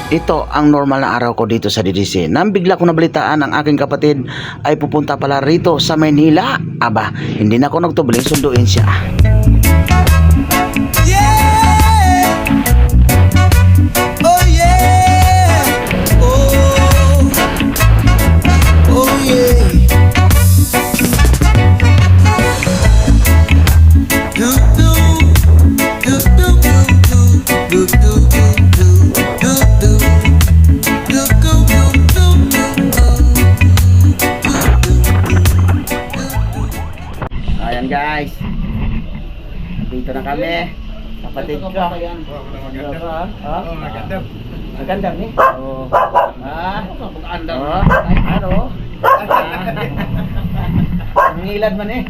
Ito ang normal na araw ko dito sa DDC. Nang bigla ko nabalitaan ang aking kapatid ay pupunta pala rito sa Maynila. Aba, hindi na ako nagtubiling sunduin siya. Ayan guys, dito na kami. Kapatid ko. Maganda ni. Oh. Maganda. Ano? Ang ilad man eh.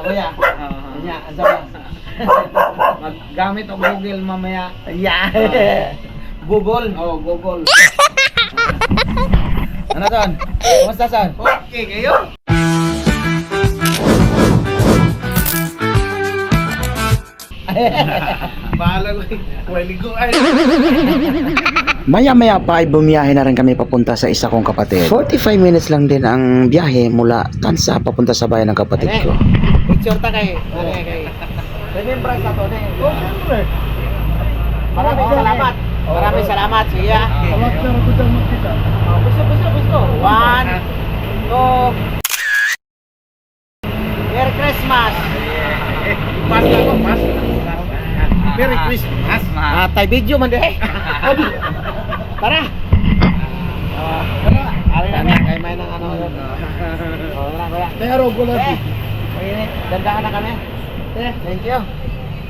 Kuya. Nya, asa ba? Maggamit og Google mamaya. Yeah. Google. Oh, Google. Ano ton? Kumusta son? Okay kayo? Bahala ko. Waligo ay. Maya-maya pa ay bumiyahe na rin kami papunta sa isa kong kapatid. 45 minutes lang din ang biyahe mula Tansa papunta sa bayan ng kapatid ko. Picture ta kay. Remembrance ato ni. Oh, siyempre. Maraming salamat. Maraming salamat. Sige. Salamat na ako dyan magkita. Gusto. 1, 2. Merry Christmas. Pas ako, pas. Merry Christmas. Tay video man deh. Tara. Ari na kay may nang ano yun. Oh, wala kuya. Pero ko lagi. Ini dandahan na kami. Thank you.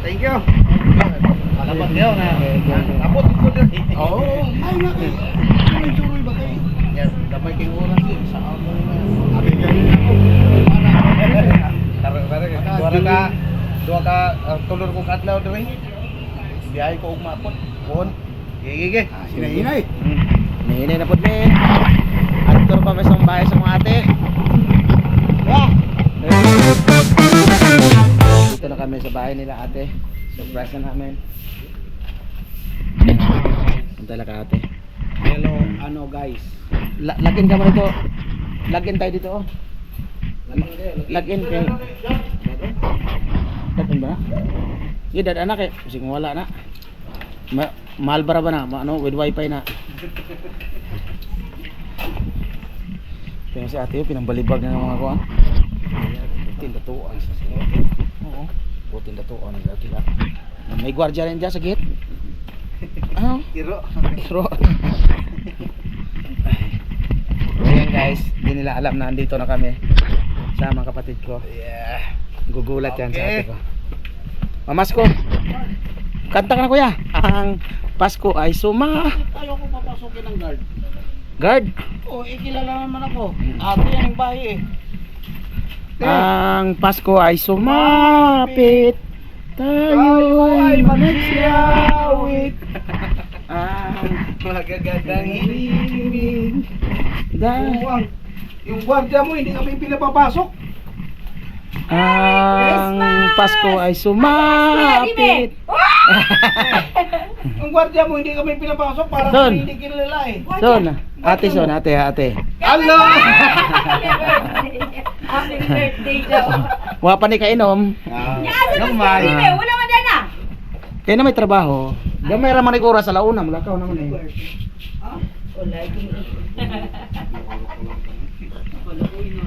Thank you. Dapat niyo na. Tapos ko din. Oo. Ay na kay. May tuloy ba kay? Yes, dapat king oras din sa ako. Abi gani ako. Dua ka tulor ko kadlaw diri. Biyahe ko ug mapot. Kon. Gigi. Sinay-inay. Ini na pud ni. Adto pa may sang bahay sa mga ate. Yeah. Dito na kami sa bahay nila ate. Surprise na namin. Antay lang ka ate. Hello, ano guys? Lagin ka mo dito. Lagin tayo dito oh. Lagin kay. Lagin ba? Sige dad anak eh. Sige wala na. Mahal bara ba na? Ano with wifi na. Kaya si ate pinambalibag na ng mga kuwan. Tindatuan sa sila. Oo. O tindatuan ang ate la. May gwardiya rin dyan sa gate. Ano? Tiro. Ayan guys, hindi nila alam na andito na kami sa mga kapatid ko. Yeah. Gugulat yan sa Okay. ate ko. Mamasko. Kanta ka na kuya. Ang Pasko ay Ayaw ko papasukin ng guard. Guard. Oh, ikilala naman ako. Ate yan yung bahay eh. Ang Pasko ay sumapit. Tayo ay magsiyawit. ang Magagandang hiling. dahil Yung gwardiya mo hindi kami pinapapasok. ang Pasko ay sumapit. Yung gwardiya mo hindi kami pinapasok para Son. hindi kilala eh. Son, ate. Hello. Happy birthday daw. Wa pa ni kainom. Asa mas birthday mo? Wala man dyan ah. Kaya na may trabaho. Gamay ra man ig oras sa launa, mulakaw naman eh.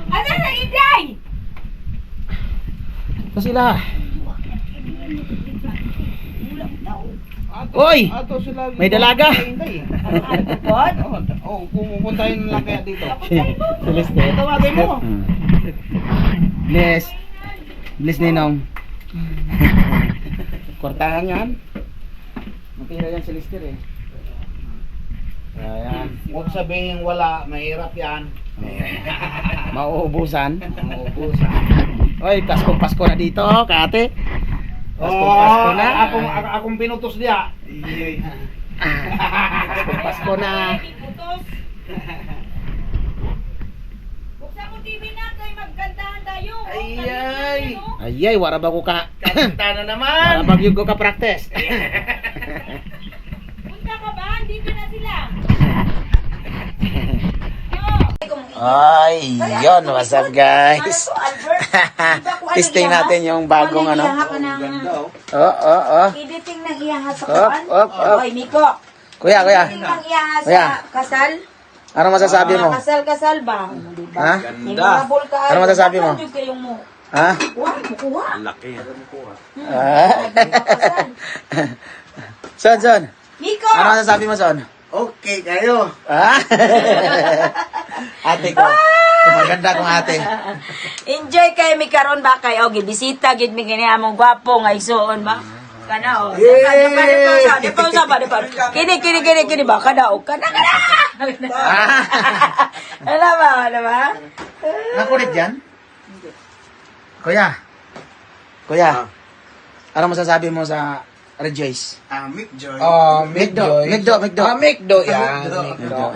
Asa na Inday? Sa sila. Oy! Ato sila. May dalaga. What? Oh, pupuntahin lang kaya dito. Celeste. Tawagin mo. Bless. Bless ninong. Kortahan yan. Matira yan Celeste eh. Ayan. Huwag sabihin wala, mahirap yan. Mauubusan. Mauubusan. Oy, Pasko na dito, kate. Pasko na. Akong pinutos diya. Pasko na. Buksan mo TV natin, maggandahan tayo. Ayay. Ayay, wara ba ko ka? Kanta na naman. Wara ba gyud ko ka practice? Ay, yun. What's up, guys? Ano to, Albert? Diba kung ano Testing iyaha? natin yung bagong Kung ano. iyaha ka ng... Oh. Editing ng iyaha sa Up, kuan? up. Oy, Miko. Kuya. Editing ng iyaha sa Kuya. kasal? Ano masasabi mo? Kasal ba? Diba? Ha? Memorable ka. Ano masasabi mo? Bakit kayong mo? Ha? Kuha, kuha. Son. Miko! Ano masasabi mo, Son? Okay kayo. Ah? Ate ko. Maganda kong ate. Enjoy kayo mi karon ba kay og bisita gid mi kini among gwapo nga isuon ba? Kana o. Di pausa ba? Kini ba kada o kana. Ano ba? Nakulit yan? Kuya. Ano masasabi mo sa Rejoice? Mick Joy. Migdo. Mcdo yan. Migdo.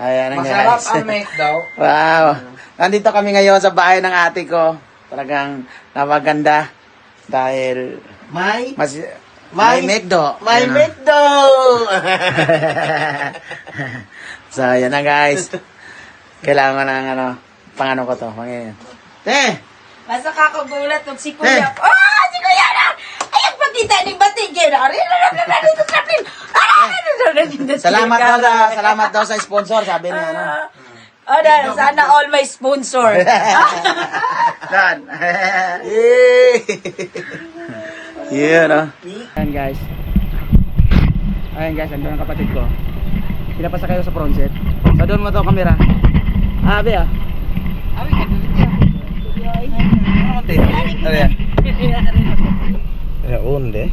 Ayan ang Masarap guys. ang Mcdo. Wow. Nandito kami ngayon sa bahay ng ate ko. Talagang napaganda. Dahil May may Migdo. May Ayan, Mcdo. So, yan na guys. Kailangan ng pangano ko to. Pangin. Basta kakagulat og si Kuya. Ah, si Kuya na. Ay, ang pagkita ni Batigin. Salamat daw sa sponsor, sabi niya, ano. Sana all my sponsor. Dan. Yeah, no. Ayan guys, andun ang kapatid ko. Pinapasa kayo sa front set. So doon mo to camera. Abi ah. Onde.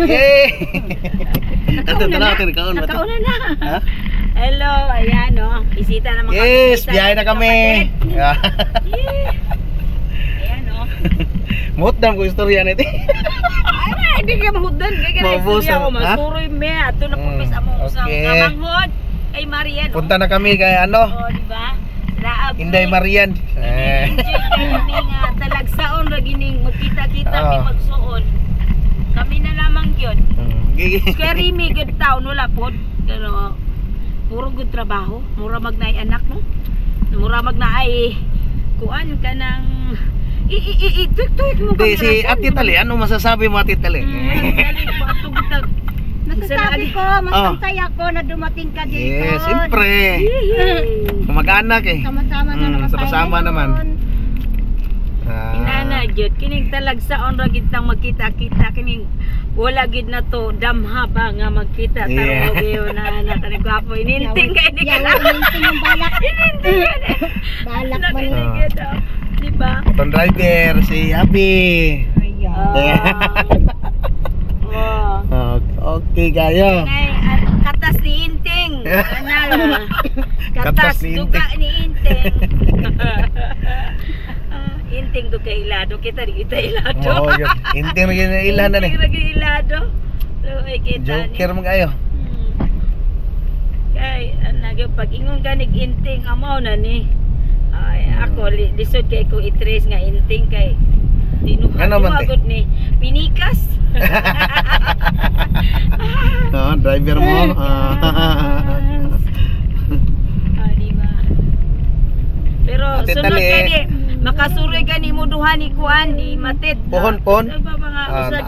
Yay! Nakauna na. Ha? Hello, ayan o. Bisita naman kami. Yes, biyahe na kami. Ayan o. Mutdam ko istorya nito. Ay, hindi ka mahudan. Kaya ka na Maubos istorya ko. ang- ha? Masuroy me. Ato na pumis amo sa okay. kamanghod. Ay, Marian. Punta na kami kay ano? O, diba? Laab. Inday Marian. Enjoy kayo nga talagsaon ra gining magkita-kita Oo. mi magsuon. Kami na lamang yun. Scary me good town wala pod. Pero puro good trabaho, mura magnaay anak no. Mura magnaay kuan ka nang tweet mo Di si Ate Tali, ano masasabi mo Ate Tali? Masasabi ko, masantay ako na dumating ka Yes, siyempre. Kamag-anak eh. Sama-sama na naman tayo Sama naman. Inana gyud kining talagsaon ra gid tang magkita-kita kining wala gid na to damha ba nga magkita Yeah. taro gyud na anak ni gwapo ininting kay ni ka. Ininting yung balak. Balak man ni di ba? Ton driver, si Abi. Okay kayo. Nay katas ni Inting. Anal. Katas Katas ni duga Inting. ni Inting. Inting duga ilado kita di kita ilado. Oh, yun. Inting rin yung ilan na Inting eh. lagi ilado. Lo ay kita ni. Joker mo kayo. Kay anag pag ingon ganig Inting amaw na ni. Ay ako lisod kay ko itres nga Inting kay Ano man, te? Tinuhagod ni pinikas. Driver mo. Di ba? Pero Ate sunod Tali, ka ni makasuroy ka ni mo duha ni kuan ni Matit. Pohon.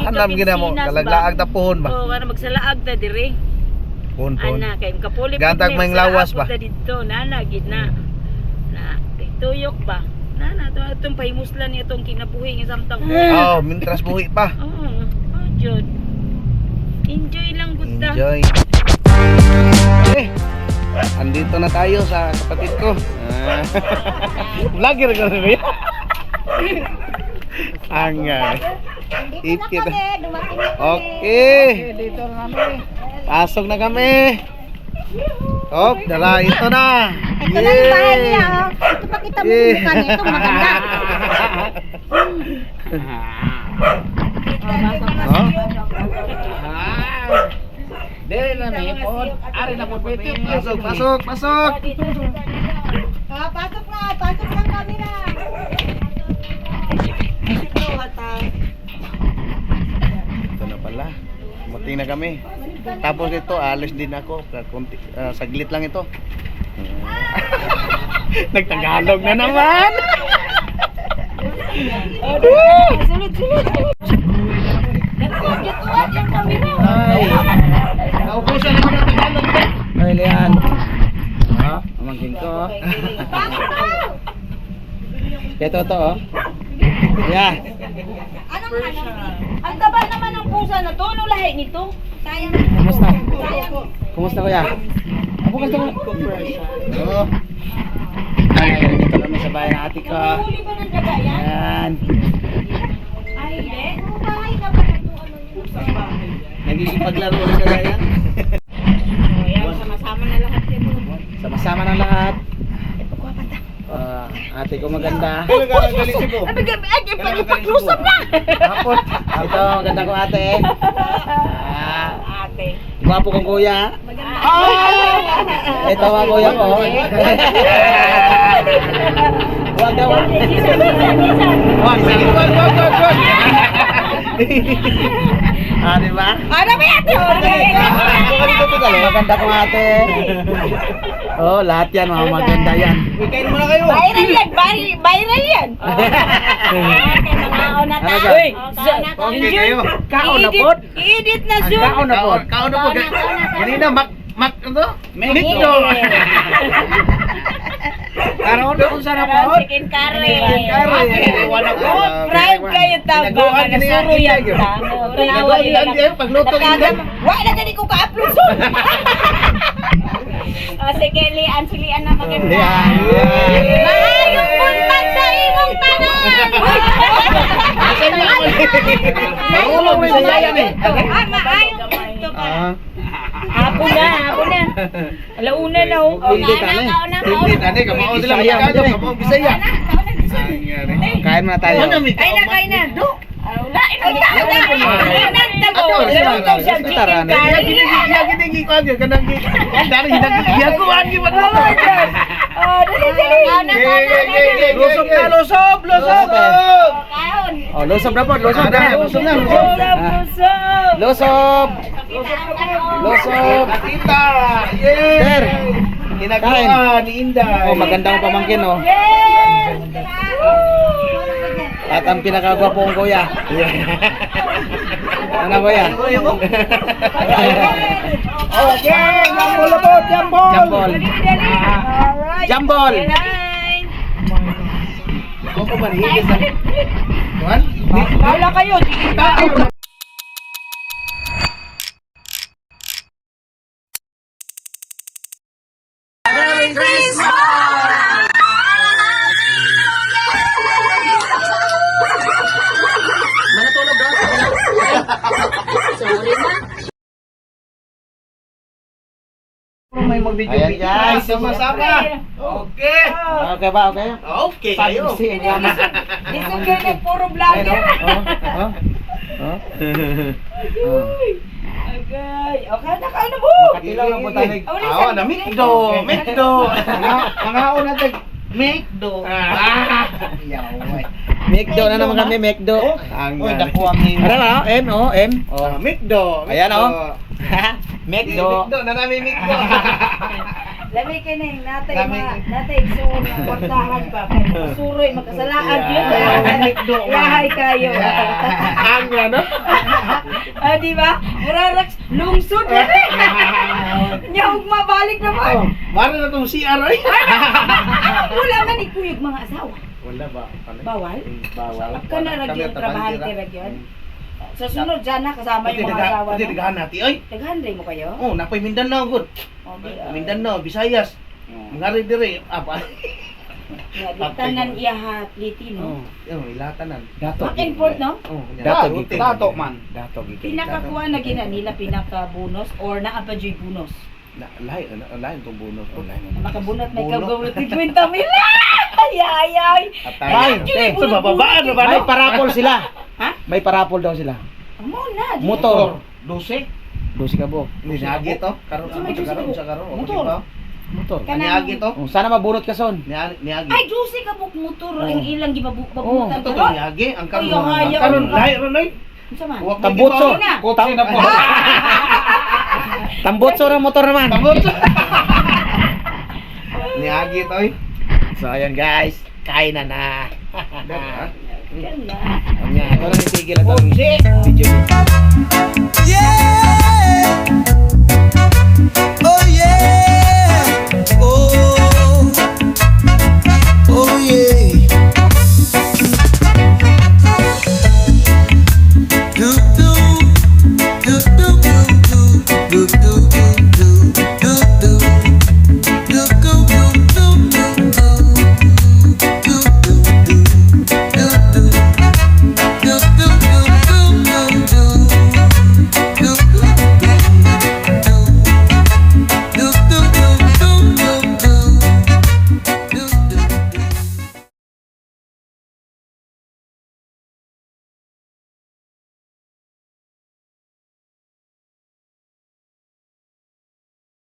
Hanam gina mo, kalaglaag ta pohon ba? Oo, kana magsalaag ta dire. Pohon. Ana kay kapuli Gantag may lawas ba? Dito nana gid na. Na tuyok ba? Nana to atong pahimuslan ni atong kinabuhi nga samtang. Oh, mintras buhi pa. Oo. Oh, jud. Enjoy lang gud ta. Enjoy. Andito na tayo sa kapatid ko. Vlogger ka na ba yan? Angay. Ipit. Okay. Dito na kami. Pasok na kami. Oh, dala ito na. Ito na yung bahay niya, oh. Ito pakita mo yung mukha niya. Ito maganda. Dere na may pod. Ari na pod pwede. Pasok. Pasok ng camera. Ito na pala. Muting na kami. Tapos ito, alis din ako. Saglit lang ito. Nagtagalog na naman. Sulod. Nagkagituan yung kamera. Ay. Naubusan naman ang Tagalog. Ay, Lian. Amangkin ko. Ito to, oh. Yeah. Anong ang taba naman ng pusa na to? Ano lahi nito? Sayang. Kumusta? Sayang. Kumusta kuya? Ako kasi Oo. Ay, dito kami sa bahay ng ate ko. Huli ba ng daga yan? Yan. Ay, hindi. Puro bahay na ba ito? Ano yun? Nagigipaglaro na sila yan. Oh, yan. Sama-sama na lahat yan. Sama-sama ng lahat. Ito ko pa ta. Ate ko maganda. Galing si Bo. Ay, pag-usap na! Hapot. Ito, maganda ko ate. Ate. Gwapo kong kuya. Maganda. Ito ang kuya ko. Huwag daw. Wag. Di ba? Ano ba ate? Maganda ko ate. Oh, lahat yan, mga maganda yan. Kain mo na kayo. Viral yan! Viral yan! Ate, mga na Ano tayo. ba? Uy, Okay kayo. Kaon na po. I-edit na Zoom. Kaon na po. Kaon na po. Ganina, mak, ano? Mikdo. Karon kung sana po. Chicken curry. Wala po. Fried kayo taba. Nasuro yan ta. Nagawa yan diyan pagluto din. Wala na ko ka-upload Zoom. Sige, Lian na maganda. Maayong buntag sa imong tanan! Marunong rin sa yan eh. Maayong buntag ka. Hapon na. Alauna na oh. Hindi ka na eh. Hindi tani kamao sila magkano kamao Bisaya. Kain muna tayo. Kain na. Wala, ito siya chicken curry. Ginigi ko agad kanang dari hinagiyaguan gi ba? Lusog na lusog. Oh, losob na po, losob na. Lusog na. Losob. Tita. Sir. Ginagawa ni Inday. Oh, magandang pamangkin oh. At ang pinakagwapong kuya. Ano kuya? Okay, jambol po, jambol. Jambol. Ako man higit sa. Kuan? Wala kayo. Merry Christmas! Manatulog daw. Sorry na. May mag-video Ayan, guys. sama-sama. Okay. Okay ba? Okay? Okay kayo. Disugay na puro vlogger. Agay. Okay na ka mo. Katilaw lang po tayo. Awa na Mikdo. Mga natin. Mikdo. Yaway. Mekdo na naman kami, Mekdo. Oy, dako ang Ano ba? M, oh, M. Oh. Mikdo. Ayan, oh. Mekdo. Mikdo na namin Mikdo. Lami ka na yung natay Lami. natay so kwartahan pa. Kaya suroy, magkasalaan yun. Mikdo. Lahay kayo. Ang ano? Di ba? Murarax, lungsod na rin. Nyahog mabalik naman. Mara na itong CR ay. Wala man ikuyog mga asawa. Wala ba? Bawal? Bawal. Ka na ragyan, trabahan ka ragyan. Sa sunod dyan na, kasama yung mga asawa Pwede na. dagahan natin ay. Taghanday mo kayo? Oh, napoy Mindanao gud. Mindanao, Visayas. Ngari dire apa? Tanan iya hatliti, no? Oh, ilatanan. Dato. Back and forth, no? Oh, Dato man. Dato. Pinakakuha na gina nila, pinaka-bonus or nakapadyoy bonus. Lain tong bonus. Makabunot may Bonus. kagawin 20 mil. Ay. Ay, So bababaan na ba? May parapol sila. Ha? May parapol daw sila. Amo na. di- Motor. 12. Dosi ka bo. Ni agi to. Karon sa karon. Motor. Motor. Ni agi to. Oh, sana mabunot ka son. Ni agi. Ay, juicy ka buk motor ang ilang gibabutan Oh, Ito to ni agi ang karon. Ay, ayaw. Karon lahi ron ay. Unsa man? Tambutso. Kotse na po. Tambutso ng motor naman. Tambutso. Niagi to eh. So ayun guys, kain na na. Ganda. Anya, ito lang itigil ang video. Yeah!